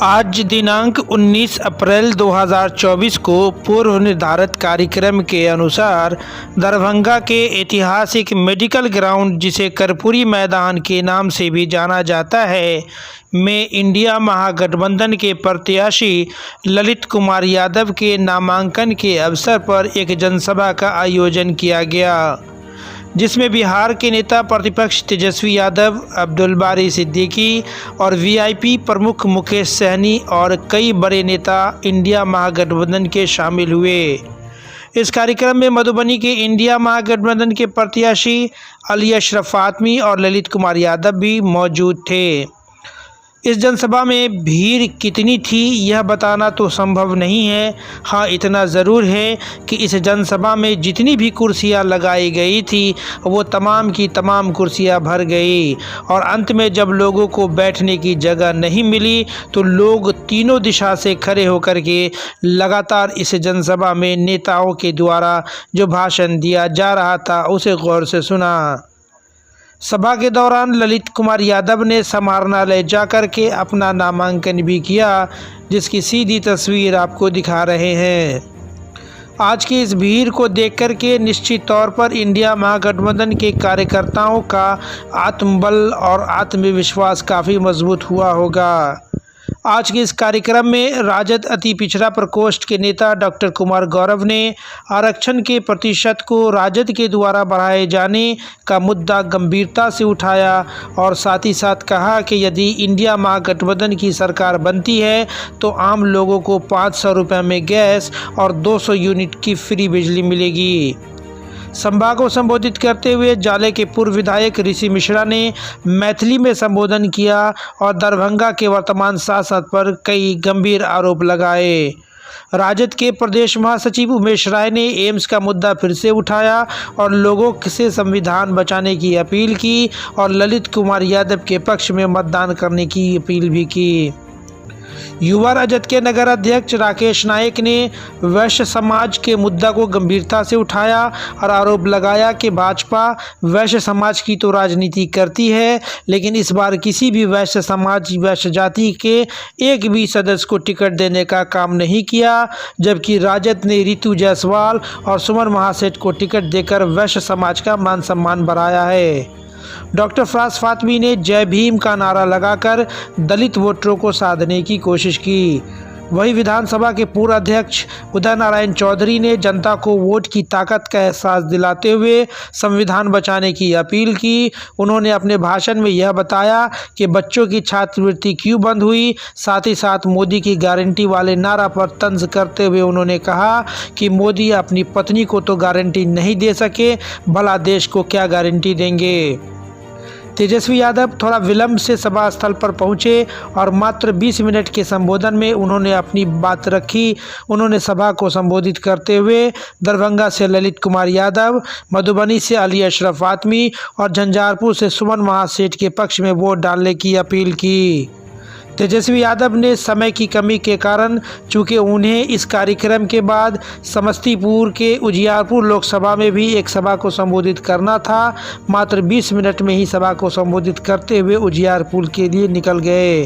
आज दिनांक 19 अप्रैल 2024 को पूर्व निर्धारित कार्यक्रम के अनुसार दरभंगा के ऐतिहासिक मेडिकल ग्राउंड, जिसे कर्पूरी मैदान के नाम से भी जाना जाता है, में इंडिया महागठबंधन के प्रत्याशी ललित कुमार यादव के नामांकन के अवसर पर एक जनसभा का आयोजन किया गया, जिसमें बिहार के नेता प्रतिपक्ष तेजस्वी यादव, अब्दुल बारी सिद्दीकी और वीआईपी प्रमुख मुकेश सहनी और कई बड़े नेता इंडिया महागठबंधन के शामिल हुए। इस कार्यक्रम में मधुबनी के इंडिया महागठबंधन के प्रत्याशी अली अशरफ फातमी और ललित कुमार यादव भी मौजूद थे। इस जनसभा में भीड़ कितनी थी यह बताना तो संभव नहीं है। हाँ, इतना ज़रूर है कि इस जनसभा में जितनी भी कुर्सियां लगाई गई थी वो तमाम की तमाम कुर्सियां भर गई और अंत में जब लोगों को बैठने की जगह नहीं मिली तो लोग तीनों दिशा से खड़े होकर के लगातार इस जनसभा में नेताओं के द्वारा जो भाषण दिया जा रहा था उसे गौर से सुना। सभा के दौरान ललित कुमार यादव ने समाहरणालय जाकर के अपना नामांकन भी किया, जिसकी सीधी तस्वीर आपको दिखा रहे हैं। आज की इस भीड़ को देखकर के निश्चित तौर पर इंडिया महागठबंधन के कार्यकर्ताओं का आत्मबल और आत्मविश्वास काफ़ी मजबूत हुआ होगा। आज के इस कार्यक्रम में राजद अति पिछड़ा प्रकोष्ठ के नेता डॉक्टर कुमार गौरव ने आरक्षण के प्रतिशत को राजद के द्वारा बढ़ाए जाने का मुद्दा गंभीरता से उठाया और साथ ही साथ कहा कि यदि इंडिया महागठबंधन की सरकार बनती है तो आम लोगों को 500 रुपये में गैस और 200 यूनिट की फ्री बिजली मिलेगी। सभा को संबोधित करते हुए जाले के पूर्व विधायक ऋषि मिश्रा ने मैथिली में संबोधन किया और दरभंगा के वर्तमान शासक पर कई गंभीर आरोप लगाए। राजद के प्रदेश महासचिव उमेश राय ने एम्स का मुद्दा फिर से उठाया और लोगों से संविधान बचाने की अपील की और ललित कुमार यादव के पक्ष में मतदान करने की अपील भी की। युवा राजद के नगर अध्यक्ष राकेश नायक ने वैश्य समाज के मुद्दा को गंभीरता से उठाया और आरोप लगाया कि भाजपा वैश्य समाज की तो राजनीति करती है, लेकिन इस बार किसी भी वैश्य समाज वैश्य जाति के एक भी सदस्य को टिकट देने का काम नहीं किया, जबकि राजद ने रितु जायसवाल और सुमन महासेठ को टिकट देकर वैश्य समाज का मान सम्मान बढ़ाया है। डॉक्टर फराज फातमी ने जय भीम का नारा लगाकर दलित वोटरों को साधने की कोशिश की। वहीं विधानसभा के पूर्व अध्यक्ष उदय नारायण चौधरी ने जनता को वोट की ताकत का एहसास दिलाते हुए संविधान बचाने की अपील की। उन्होंने अपने भाषण में यह बताया कि बच्चों की छात्रवृत्ति क्यों बंद हुई। साथ ही साथ मोदी की गारंटी वाले नारा पर तंज करते हुए उन्होंने कहा कि मोदी अपनी पत्नी को तो गारंटी नहीं दे सके, भला देश को क्या गारंटी देंगे। तेजस्वी यादव थोड़ा विलंब से सभा स्थल पर पहुंचे और मात्र 20 मिनट के संबोधन में उन्होंने अपनी बात रखी। उन्होंने सभा को संबोधित करते हुए दरभंगा से ललित कुमार यादव, मधुबनी से अली अशरफ फातमी और झंझारपुर से सुमन महासेठ के पक्ष में वोट डालने की अपील की। तेजस्वी यादव ने समय की कमी के कारण, चूँकि उन्हें इस कार्यक्रम के बाद समस्तीपुर के उजियारपुर लोकसभा में भी एक सभा को संबोधित करना था, मात्र 20 मिनट में ही सभा को संबोधित करते हुए उजियारपुर के लिए निकल गए।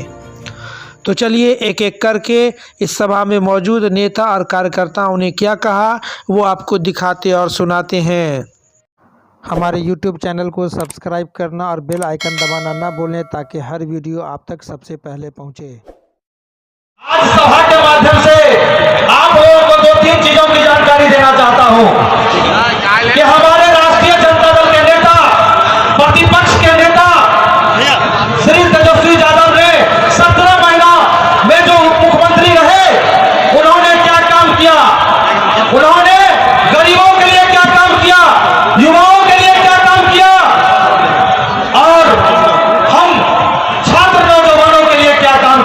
तो चलिए एक एक करके इस सभा में मौजूद नेता और कार्यकर्ताओं ने क्या कहा वो आपको दिखाते और सुनाते हैं। हमारे YouTube चैनल को सब्सक्राइब करना और बेल आइकन दबाना ना भूलें ताकि हर वीडियो आप तक सबसे पहले पहुंचे। आज सभा के माध्यम से आप लोगों को 2-3 चीजों की जानकारी देना चाहता हूं कि हमारे राष्ट्रीय जनता दल के नेता, प्रतिपक्ष के नेता श्री तेजस्वी यादव ने 17 महीना में जो उप मुख्यमंत्री रहे, उन्होंने क्या काम किया, उन्होंने गरीबों के लिए क्या काम किया, युवाओं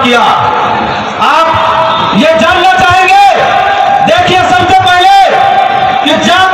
किया। आप ये जानना चाहेंगे। देखिए, सबसे पहले कि जब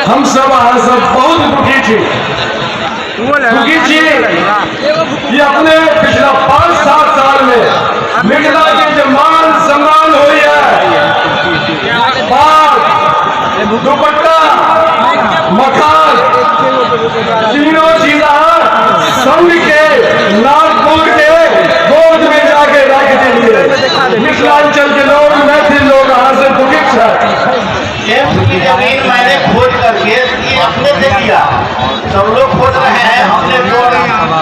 हम सब बहुत दुखी थे, कि अपने पिछला 5-7 साल में मिथिला के जो मान सम्मान हुई है, बाग दुपट्टा मकान तीनों चीजें संघ के नागपुर के गोद में जाके रख दिए। मिथिलांचल के लोग, मैथिल लोग यहाँ से दुखित है। जमीन मैंने खोज करके अपने से किया, सब लोग खोज रहे हैं, हमने जो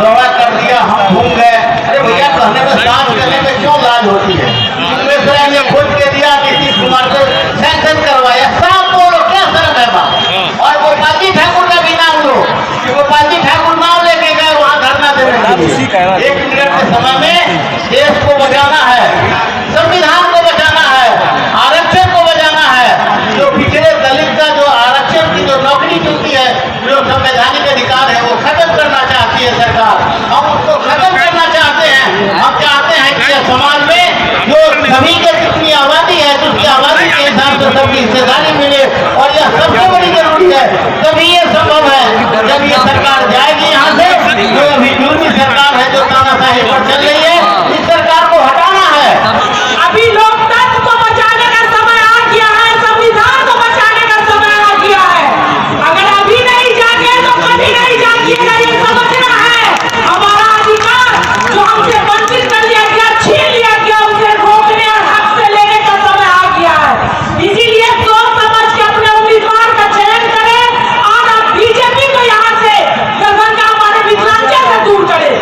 दौरा कर दिया, हम घूम गए। अरे भैया कहने में सांस करने में क्यों लाज होती है? इसमें ने खोज के दिया, नीतीश कुमार को सैंक्शन करवाया, साफ बोलो क्या शर्म है बात। और गोपाल जी ठाकुर का भी नाम लो, गोपाल जी ठाकुर नाम लेके गए वहाँ धरना देने के लिए। 1 मिनट के समय में देश को बचाना है, संविधान को बचाना है, आरक्षण को बचाना है। जो पिछड़े दलित का जो आरक्षण की जो नौकरी मिलती है, जो संवैधानिक अधिकार है, वो खत्म करना चाहती है सरकार। हम उसको खत्म करना चाहते हैं। हम चाहते हैं कि समाज में जो सभी के जितनी आबादी है, तो उसकी आबादी के हिसाब से सबकी हिस्सेदारी मिले, और यह सबसे बड़ी जरूरी है। तभी ये संभव है जब ये सरकार जाएगी यहाँ से। जो अभी जुर्मी सरकार है, जो तानाशाही पर चल रही है, इस सरकार को हटाना है। अभी लोकतंत्र को बचाने का समय आ गया है, संविधान को बचाने का समय आ गया है। अगर अभी नहीं जागे तो कभी नहीं जागिएगा, ये समझना है। हमारा अधिकार जो हमसे वंचित कर लिया गया, छीन लिया गया, उसे रोकने और हक से लेने का समय आ गया है। इसीलिए सोच समझ के अपने उम्मीदवार का चयन करें और अब बीजेपी को यहाँ से दरभंगा हमारे मिथिलांचल से दूर करें।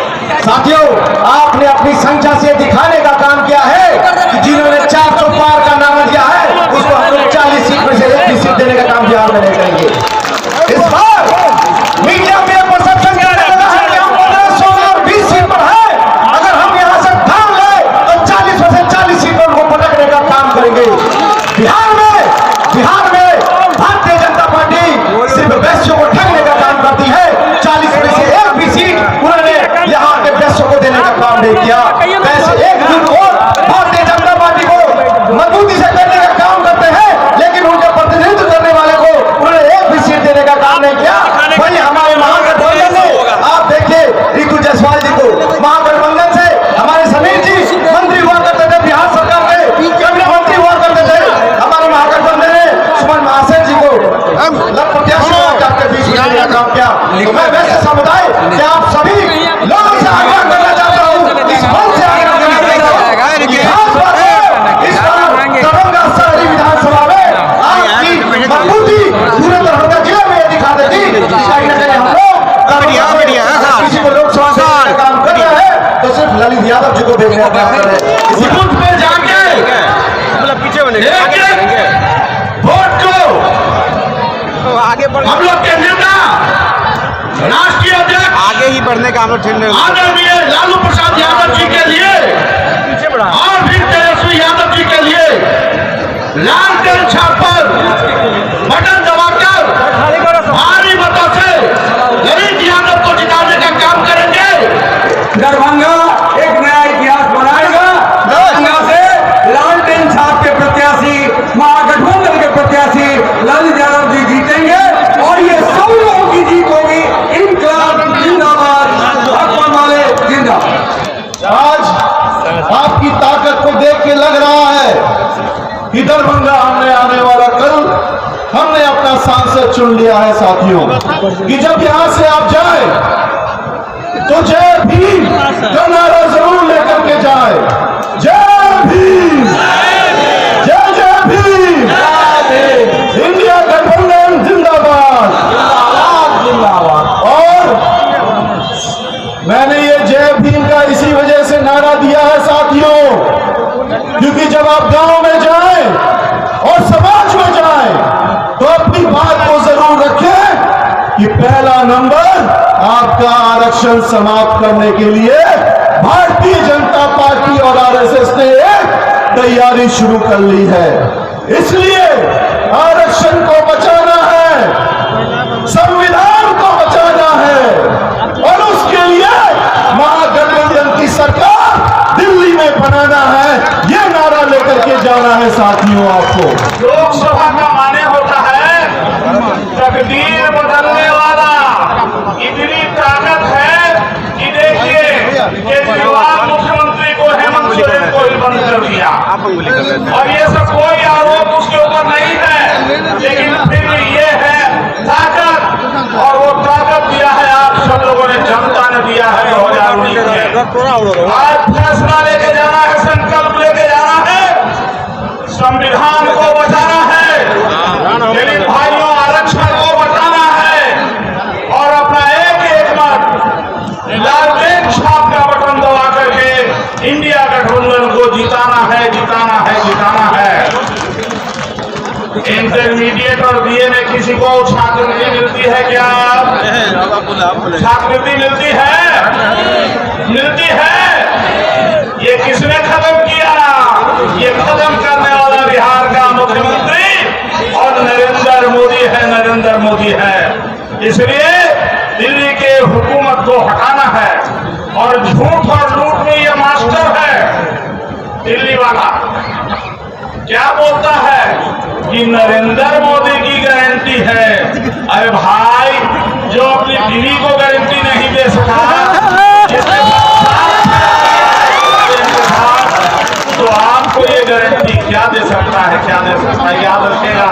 साथियों, आपने अपनी संख्या से दिखाने का काम किया है कि जिन्होंने 400 पार का नाम दिया है, उसको हम लोग 40 सीट में से 1 सीट देने का काम बिहार में नहीं करेंगे। इस बार मीडिया में परसेप्शन क्या लगा है कि हम 1500 और 20 सीट पर है। अगर हम यहाँ से ठान ले तो 40 में से 40 सीट पर उनको पटकने का काम करेंगे। बिहार में भारतीय जनता पार्टी सिर्फ वैश्यों को ठगने का काम करती है। 40 में से 1 भी सीट उन्होंने यहाँ के वैश्यों को देने का काम नहीं किया। वैसे एकजुट हो भारतीय जनता पार्टी को मजबूती से करने का काम करते हैं, लेकिन उनके प्रतिनिधित्व करने वाले को उन्होंने 1 भी सीट देने का काम नहीं किया। वही हमारे महागठबंधन ने, आप देखिए रितु जायसवाल जी को महागठबंधन से हमारे समीर जी मंत्री हुआ करते थे, बिहार सरकार के कैबिनेट मंत्री हुआ करते थे। हमारे महागठबंधन ने सुमन महासेन जी को प्रत्याशी के बीच में देने का काम किया। तो मैं वैसे समुदाय कि आप सभी लोगों से आग्रह करना चाहता हूँ, इस मंच से आग्रह करना चाहता हूँ कि खास बात है इस बार दरभंगा शहरी विधानसभा में आपकी मजबूती पूरे दरभंगा जिले में ये दिखा देती कि कहीं न कहीं हम लोग किसी को लोकसभा से काम कर रहे हैं तो सिर्फ ललित यादव जी को देखने का काम कर रहे हैं। इसी बूथ में जाके वोट को हम लोग के नेता राष्ट्रीय अध्यक्ष आगे ही बढ़ने का हम लोग आदरणीय लालू प्रसाद यादव जी के लिए और भी तेजस्वी यादव जी के लिए लालटेन छाप पर बटन दबाकर भारी मतों से ललित यादव को जिताने का काम करेंगे। दरभंगा एक नया इतिहास बनाएगा। दरभंगा से लालटेन छाप के प्रत्याशी, महागठबंधन के प्रत्याशी ललित यादव जी जीतेंगे और ये सब लोगों की जीत होगी। इनकलाब जिंदाबाद, भाजपा वाले जिंदाबाद। आज आपकी ताकत को देख के लग रहा है कि दरभंगा हमने आने वाला कल हमने अपना सांसद चुन लिया है साथियों, कि जब यहां से आप जाए तो जय भीम का नारा जरूर लेकर के जाए। जय भीम, जय जय भीम, इंडिया गठबंधन जिंदाबाद, जिंदाबाद। और मैंने ये जय भीम का इसी वजह से नारा दिया है साथियों, क्योंकि जब आप गांव में जाएं और समाज में जाएं तो अपनी बात को जरूर रखें कि पहला नंबर आपका आरक्षण समाप्त करने के लिए भारतीय जनता पार्टी और आरएसएस ने तैयारी शुरू कर ली है। इसलिए आरक्षण को बचाना है, संविधान को बचाना है और उसके लिए महागठबंधन की सरकार दिल्ली में बनाना है। ये नारा लेकर के जाना है साथियों। आपको लोकसभा का माने होता है तकदीर बदलने वाला इतनी ताकत है कि देखिए केजरीवाल मुख्यमंत्री को हेमंत सोरेन को ही बंद कर दिया। और ये सब कोई आरोप उसके ऊपर नहीं है, लेकिन फिर भी ये है ताकत, और वो ताकत दिया है आप सब लोगों ने, जनता ने दिया है 2019 में। आज फैसला लेके जाना है, संकल्प लेके जाना है, संविधान को बचाना है, दलित भाइयों आरक्षण को बचाना है, और अपना एक मत लालटेन छाप का बटन दबा करके इंडिया गठबंधन को जिताना है, जिताना है, जिताना है। इंटरमीडिएट और बीए में किसी को छात्रवृत्ति मिलती है क्या? छात्रवृत्ति मिलती है, मिलती है। ये किसने खत्म किया? ये खत्म करने वाला बिहार का मुख्यमंत्री और नरेंद्र मोदी है, नरेंद्र मोदी है। इसलिए दिल्ली के हुकूमत को हटाना है, और झूठ और लूट में ये मास्टर है दिल्ली वाला। क्या बोलता है कि नरेंद्र मोदी की गारंटी है। अरे भाई, जो अपनी बीवी को गारंटी नहीं दे सका, तो आपको ये गारंटी क्या दे सकता है, क्या दे सकता है? याद रखेगा,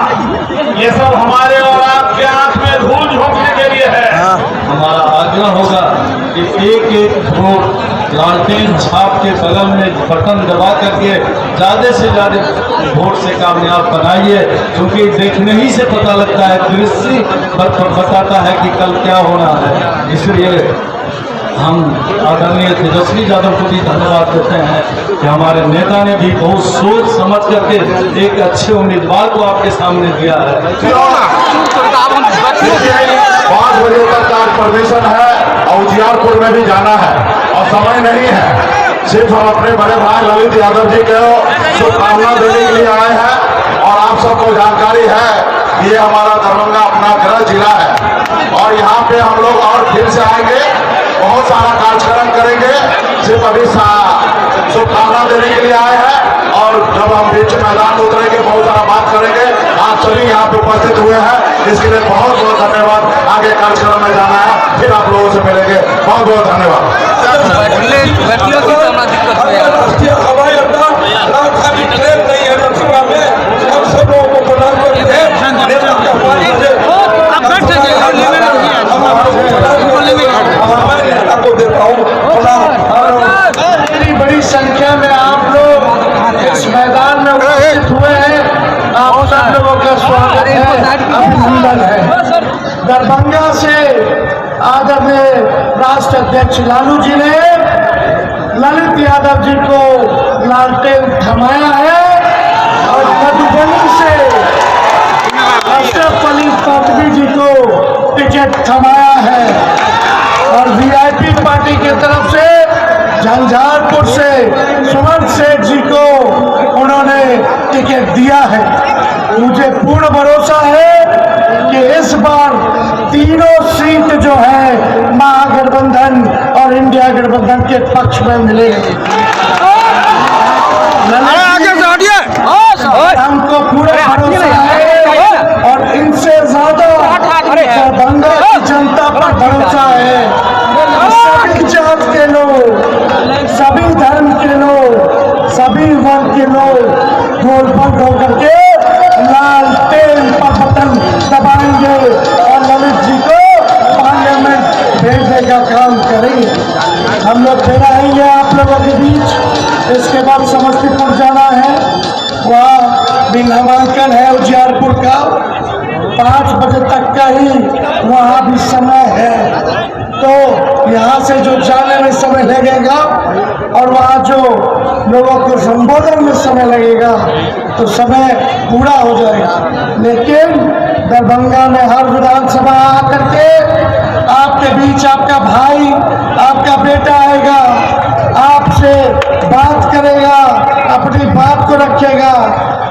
ये सब हमारे और आपके आंख में धूल झोंकने के लिए है। हमारा आग्रह होगा कि एक एक वोट लालटेन छाप के बगल में बटन दबा करके ज्यादा से ज्यादा वोट से कामयाब बनाइए, क्योंकि देखने ही से पता लगता है, दृश्य बताता है कि कल क्या होना है। इसलिए हम आदरणीय तेजस्वी यादव को भी धन्यवाद देते हैं कि हमारे नेता ने भी बहुत सोच समझ करके एक अच्छे उम्मीदवार को आपके सामने दिया है। 5 बजे तक का परमिशन है, और उजियारपुर में भी जाना है, और समय नहीं है। सिर्फ हम अपने बड़े भाई ललित यादव जी को शुभकामना देने के लिए आए हैं, और आप सबको जानकारी है ये हमारा दरभंगा अपना गृह जिला है, और यहाँ पे हम लोग और फिर से आएंगे, बहुत सारा कार्यक्रम करेंगे। सिर्फ अभी शुभकामना देने के लिए आए हैं, और जब हम बीच मैदान में उतरेंगे बहुत सारा बात करेंगे। आप सभी यहाँ पे उपस्थित हुए हैं, इसके लिए बहुत बहुत धन्यवाद। आगे कार्यक्रम में जाना है, फिर आप लोगों से मिलेंगे। बहुत बहुत धन्यवाद। हवाई अड्डा राजधानी ट्रेन नहीं है लोकसभा में, हम सब लोगों को प्रदान बड़ी संख्या में आप लोग इस मैदान में उपस्थित हुए हैं। आप सब लोगों का स्वागत है, अभिनंदन है। दरभंगा से आदरणीय राष्ट्र अध्यक्ष लालू जी ने ललित यादव जी को लालटेन थमाया है, और मधुबनी से अशरफ अली थानवी जी को टिकट थमाया है, और वीआईपी पार्टी की तरफ से झंझारपुर से सुमन सेठ जी को उन्होंने टिकट दिया है। मुझे पूर्ण भरोसा है कि इस बार तीनों सीट जो है महागठबंधन और इंडिया गठबंधन के पक्ष में मिलेगी। हमको पूरा भरोसा है, और इनसे ज्यादा दरभंगा की जनता पर भरोसा है। सभी जात के लोग, सभी धर्म के लोग, सभी वर्ग के लोग गोलबंद होकर के लालटेन पर बटन दबाएंगे, और ललित जी को पार्लियामेंट भेजने का काम करेंगे। हम लोग फिर आएंगे आप लोगों के बीच। इसके बाद समस्तीपुर जाना है, वहाँ भी नामांकन है उजियारपुर का। 5 बजे तक का ही वहाँ भी समय है, तो यहाँ से जो जाने में समय लगेगा और वहाँ जो लोगों को संबोधन में समय लगेगा, तो समय पूरा हो जाएगा। लेकिन दरभंगा में हर विधानसभा आकर के आपके बीच आपका भाई, आपका बेटा आएगा, आपसे बात करेगा, अपनी बात को रखेगा।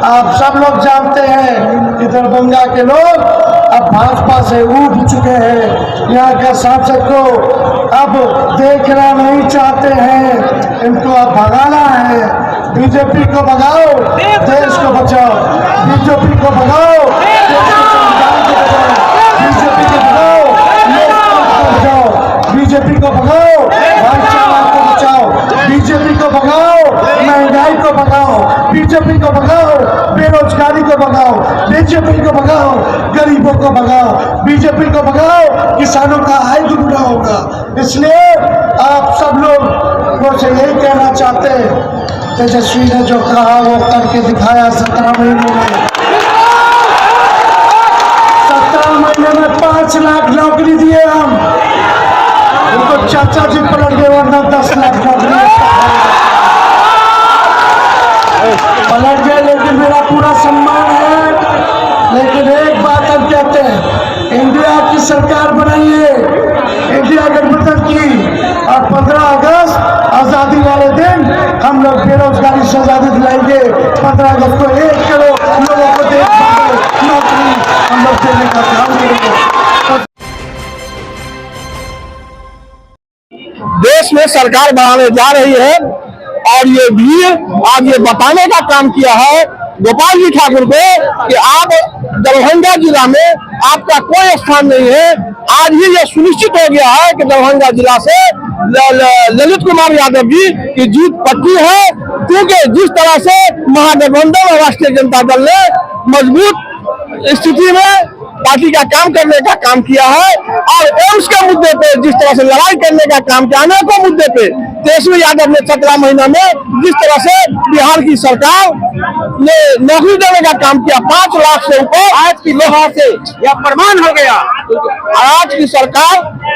आप सब लोग जानते हैं कि दरभंगा के लोग अब भाजपा से उठ चुके हैं। यहाँ के सांसद को अब देखना नहीं चाहते हैं, इनको अब भगाना है। बीजेपी को भगाओ, देश को बचाओ। बीजेपी को भगाओ, देश को संविधान को बचाओ। बीजेपी को भगाओ, किसानों का आय दुगना होगा। इसलिए आप सब लोग को से यही कहना चाहते हैं, तेजस्वी ने जो कहा वो करके दिखाया 17 महीनों में। 17 महीने में 5 लाख नौकरी दिए हम। उनको चाचा जी पलट गए, वरना 10 लाख नौकरी पलट गए। लेकिन मेरा पूरा सम्मान है। लेकिन एक बात हम कहते हैं, इंडिया की सरकार बनाइए, इंडिया गठबंधन की, और 15 अगस्त आजादी वाले दिन हम लोग बेरोजगारी से आजादी दिलाएंगे। 15 अगस्त को 1 करोड़ लोगों को नौकरी हम लोग देने का काम करेंगे। देश में सरकार बढ़ाने जा रही है और ये भी आज ये बताने का काम किया है गोपाल जी ठाकुर को कि आप दरभंगा जिला में आपका कोई स्थान नहीं है। आज ही ये सुनिश्चित हो गया है कि दरभंगा जिला से ललित कुमार यादव जी की जीत पक्की है, क्योंकि जिस तरह से महागठबंधन और राष्ट्रीय जनता दल ने मजबूत स्थिति में पार्टी का काम करने का काम किया है और एम्स के मुद्दे पे जिस तरह से लड़ाई करने का काम किया, अनेकों मुद्दे पे तेजस्वी यादव ने 17 महीना में जिस तरह से बिहार की सरकार ने नौकरी देने का काम किया, 5 लाख से ऊपर आज की लोहा से यह प्रमाण हो गया। आज की सरकार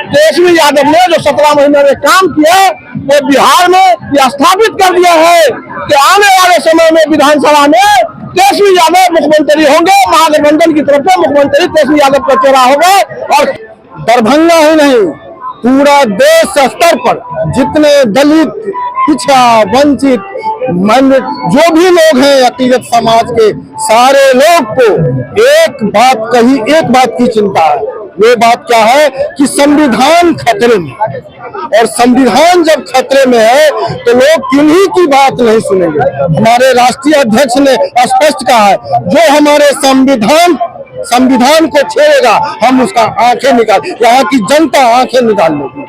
तेजस्वी यादव ने जो 17 महीने में काम किया वो बिहार में यह स्थापित कर दिया है कि आने वाले समय में विधानसभा में तेजस्वी यादव मुख्यमंत्री होंगे। महागठबंधन की तरफ से मुख्यमंत्री तेजस्वी यादव का चेहरा होगा। और दरभंगा ही नहीं, पूरा देश स्तर पर जितने दलित, पिछड़ा, वंचित, जो भी लोग हैं अतिरथ समाज के, सारे लोग को एक बात की चिंता है। वो बात क्या है कि संविधान खतरे में, और संविधान जब खतरे में है तो लोग किन्हीं की बात नहीं सुनेंगे। हमारे राष्ट्रीय अध्यक्ष ने स्पष्ट कहा है, जो हमारे संविधान को छेड़ेगा हम उसका आंखें निकाल, यहाँ की जनता आंखें निकाल लेगी।